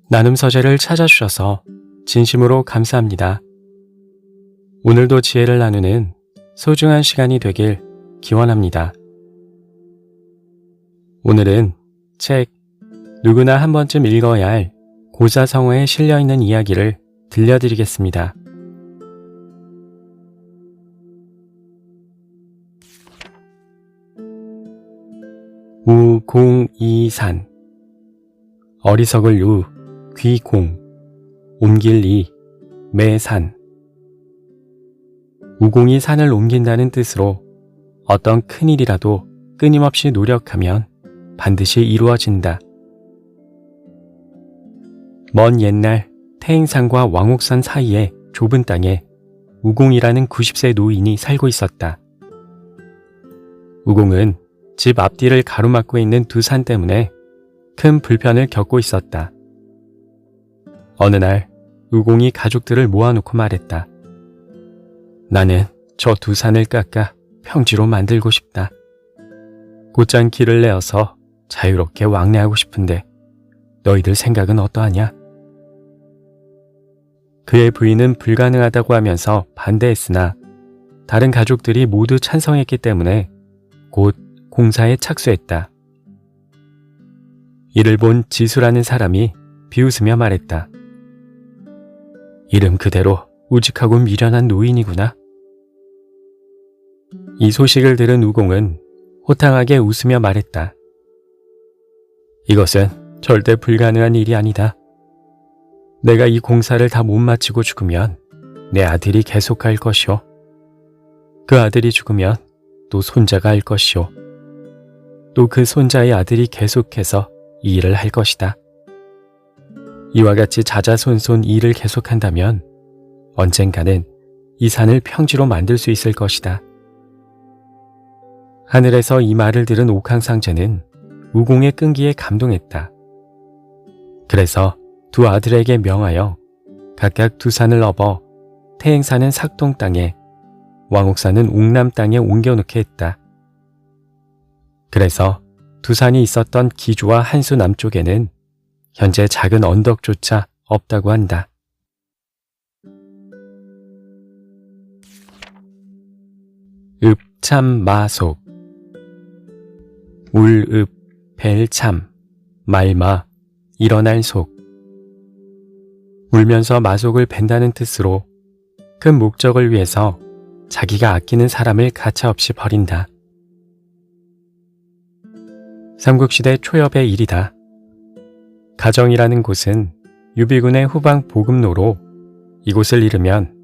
나눔 서재를 찾아주셔서 진심으로 감사합니다. 오늘도 지혜를 나누는 소중한 시간이 되길 기원합니다. 오늘은 책 누구나 한 번쯤 읽어야 할 고사성어에 실려있는 이야기를 들려드리겠습니다. 우공이산. 어리석을 우, 귀공, 옮길 이, 매산. 우공이 산을 옮긴다는 뜻으로 어떤 큰일이라도 끊임없이 노력하면 반드시 이루어진다. 먼 옛날 태행산과 왕옥산 사이의 좁은 땅에 우공이라는 90세 노인이 살고 있었다. 우공은 집 앞뒤를 가로막고 있는 두 산 때문에 큰 불편을 겪고 있었다. 어느 날 우공이 가족들을 모아놓고 말했다. 나는 저 두 산을 깎아 평지로 만들고 싶다. 곧장 길을 내어서 자유롭게 왕래하고 싶은데 너희들 생각은 어떠하냐? 그의 부인은 불가능하다고 하면서 반대했으나 다른 가족들이 모두 찬성했기 때문에 곧 공사에 착수했다. 이를 본 지수라는 사람이 비웃으며 말했다. 이름 그대로 우직하고 미련한 노인이구나. 이 소식을 들은 우공은 호탕하게 웃으며 말했다. 이것은 절대 불가능한 일이 아니다. 내가 이 공사를 다 못 마치고 죽으면 내 아들이 계속할 것이오. 그 아들이 죽으면 또 손자가 할 것이오. 또 그 손자의 아들이 계속해서 이 일을 할 것이다. 이와 같이 자자손손 일을 계속한다면 언젠가는 이 산을 평지로 만들 수 있을 것이다. 하늘에서 이 말을 들은 옥황상제는 우공의 끈기에 감동했다. 그래서 두 아들에게 명하여 각각 두 산을 업어 태행산은 삭동 땅에, 왕옥산은 옥남 땅에 옮겨놓게 했다. 그래서 두 산이 있었던 기주와 한수 남쪽에는 현재 작은 언덕조차 없다고 한다. 읍참마속. 울읍, 벨참, 말마, 일어날 속. 울면서 마속을 벤다는 뜻으로 큰 목적을 위해서 자기가 아끼는 사람을 가차없이 버린다. 삼국시대 초엽의 일이다. 가정이라는 곳은 유비군의 후방 보급로로 이곳을 잃으면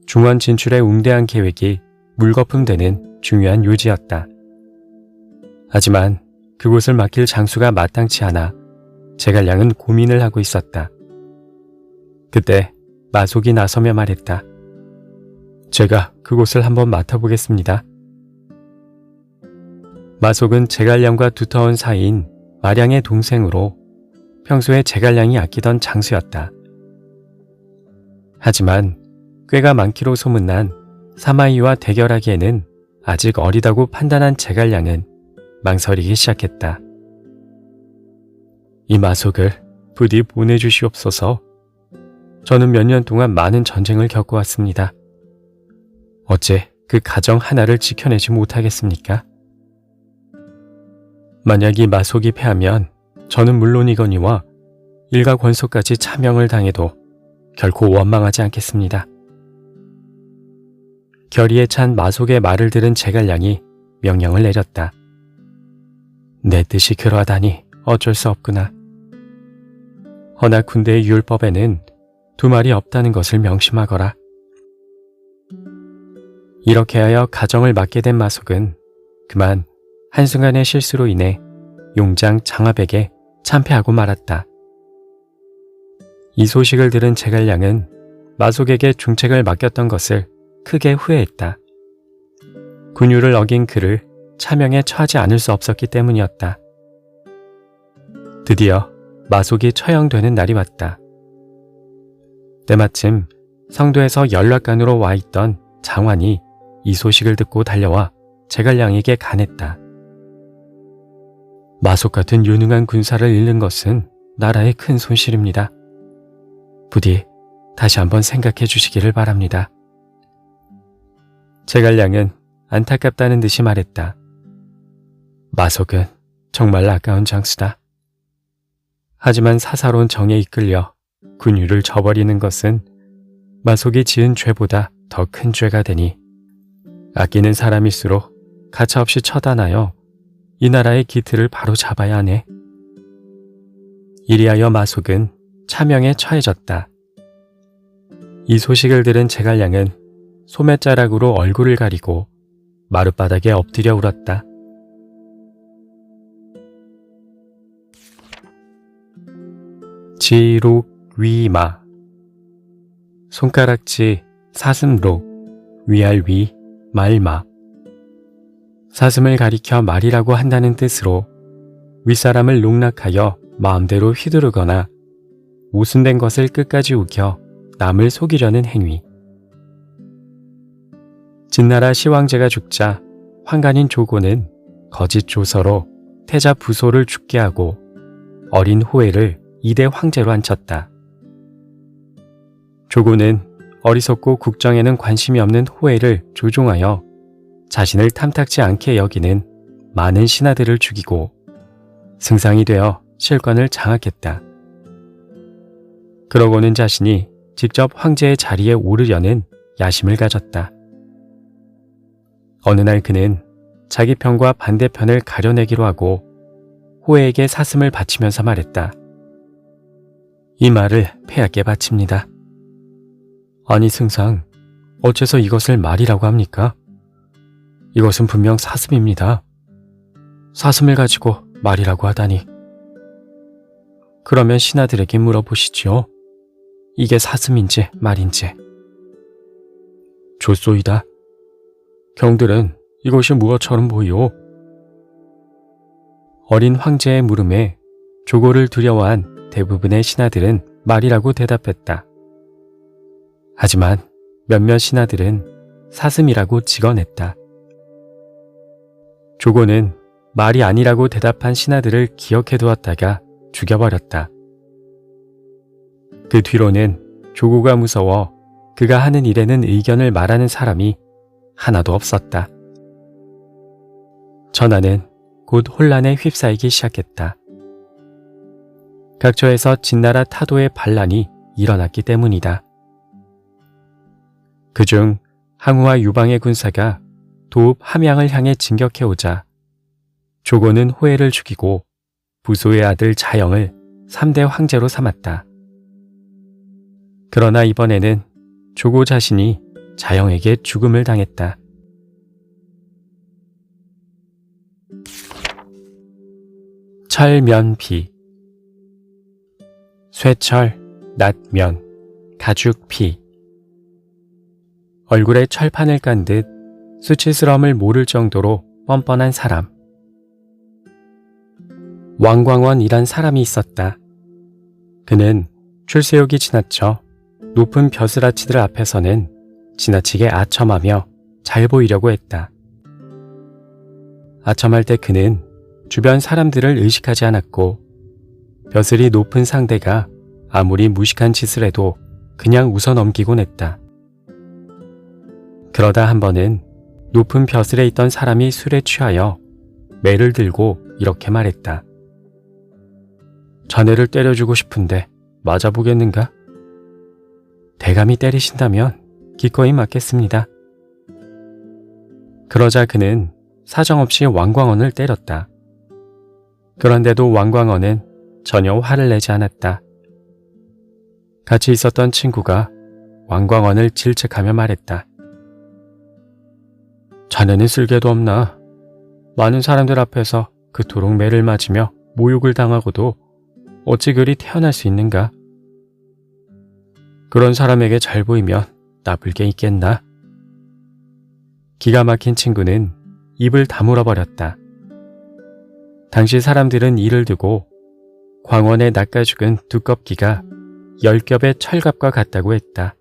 중원 진출의 웅대한 계획이 물거품되는 중요한 요지였다. 하지만 그곳을 맡길 장수가 마땅치 않아 제갈량은 고민을 하고 있었다. 그때 마속이 나서며 말했다. 제가 그곳을 한번 맡아보겠습니다. 마속은 제갈량과 두터운 사이인 마량의 동생으로 평소에 제갈량이 아끼던 장수였다. 하지만 꾀가 많기로 소문난 사마이와 대결하기에는 아직 어리다고 판단한 제갈량은 망설이기 시작했다. 이 마속을 부디 보내주시옵소서. 저는 몇 년 동안 많은 전쟁을 겪어왔습니다. 어째 그 가정 하나를 지켜내지 못하겠습니까? 만약 이 마속이 패하면 저는 물론이거니와 일가 권속까지 차명을 당해도 결코 원망하지 않겠습니다. 결의에 찬 마속의 말을 들은 제갈량이 명령을 내렸다. 내 뜻이 그러하다니 어쩔 수 없구나. 허나 군대의 율법에는 두 말이 없다는 것을 명심하거라. 이렇게 하여 가정을 맡게 된 마속은 그만 한순간의 실수로 인해 용장 장압에게 참패하고 말았다. 이 소식을 들은 제갈량은 마속에게 중책을 맡겼던 것을 크게 후회했다. 군율을 어긴 그를 차명에 처하지 않을 수 없었기 때문이었다. 드디어 마속이 처형되는 날이 왔다. 때마침 성도에서 연락관으로 와 있던 장환이 이 소식을 듣고 달려와 제갈량에게 간했다. 마속 같은 유능한 군사를 잃는 것은 나라의 큰 손실입니다. 부디 다시 한번 생각해 주시기를 바랍니다. 제갈량은 안타깝다는 듯이 말했다. 마속은 정말 아까운 장수다. 하지만 사사로운 정에 이끌려 군유를 저버리는 것은 마속이 지은 죄보다 더 큰 죄가 되니 아끼는 사람일수록 가차없이 처단하여 이 나라의 기틀을 바로 잡아야 하네. 이리하여 마속은 차명에 처해졌다. 이 소식을 들은 제갈량은 소매자락으로 얼굴을 가리고 마룻바닥에 엎드려 울었다. 지룩위마 손가락지 사슴록 위알위 말마 사슴을 가리켜 말이라고 한다는 뜻으로 윗사람을 농락하여 마음대로 휘두르거나 모순된 것을 끝까지 우겨 남을 속이려는 행위. 진나라 시황제가 죽자 환관인 조고는 거짓 조서로 태자 부소를 죽게 하고 어린 호해를 2대 황제로 앉혔다. 조고는 어리석고 국정에는 관심이 없는 호해를 조종하여 자신을 탐탁지 않게 여기는 많은 신하들을 죽이고 승상이 되어 실권을 장악했다. 그러고는 자신이 직접 황제의 자리에 오르려는 야심을 가졌다. 어느 날 그는 자기 편과 반대편을 가려내기로 하고 호해에게 사슴을 바치면서 말했다. 이 말을 폐하께 바칩니다. 아니 승상, 어째서 이것을 말이라고 합니까? 이것은 분명 사슴입니다. 사슴을 가지고 말이라고 하다니. 그러면 신하들에게 물어보시지요. 이게 사슴인지 말인지. 좋소이다. 경들은 이것이 무엇처럼 보이오? 어린 황제의 물음에 조고를 두려워한 대부분의 신하들은 말이라고 대답했다. 하지만 몇몇 신하들은 사슴이라고 직언했다. 조고는 말이 아니라고 대답한 신하들을 기억해 두었다가 죽여버렸다. 그 뒤로는 조고가 무서워 그가 하는 일에는 의견을 말하는 사람이 하나도 없었다. 전하는 곧 혼란에 휩싸이기 시작했다. 각처에서 진나라 타도의 반란이 일어났기 때문이다. 그중 항우와 유방의 군사가 도읍 함양을 향해 진격해오자 조고는 호해를 죽이고 부소의 아들 자영을 3대 황제로 삼았다. 그러나 이번에는 조고 자신이 자영에게 죽음을 당했다. 철면피 쇠철, 낫면, 가죽피 얼굴에 철판을 깐 듯 수치스러움을 모를 정도로 뻔뻔한 사람. 왕광원이란 사람이 있었다. 그는 출세욕이 지나쳐 높은 벼슬아치들 앞에서는 지나치게 아첨하며 잘 보이려고 했다. 아첨할 때 그는 주변 사람들을 의식하지 않았고 벼슬이 높은 상대가 아무리 무식한 짓을 해도 그냥 웃어 넘기곤 했다. 그러다 한 번은 높은 벼슬에 있던 사람이 술에 취하여 매를 들고 이렇게 말했다. 자네를 때려주고 싶은데 맞아보겠는가? 대감이 때리신다면 기꺼이 맞겠습니다. 그러자 그는 사정없이 왕광원을 때렸다. 그런데도 왕광원은 전혀 화를 내지 않았다. 같이 있었던 친구가 왕광원을 질책하며 말했다. 자네는 쓸개도 없나? 많은 사람들 앞에서 그토록 매를 맞으며 모욕을 당하고도 어찌 그리 태어날 수 있는가? 그런 사람에게 잘 보이면 나쁠 게 있겠나? 기가 막힌 친구는 입을 다물어 버렸다. 당시 사람들은 이를 두고 광원에 낚아 죽은 두껍기가 10겹의 철갑과 같다고 했다.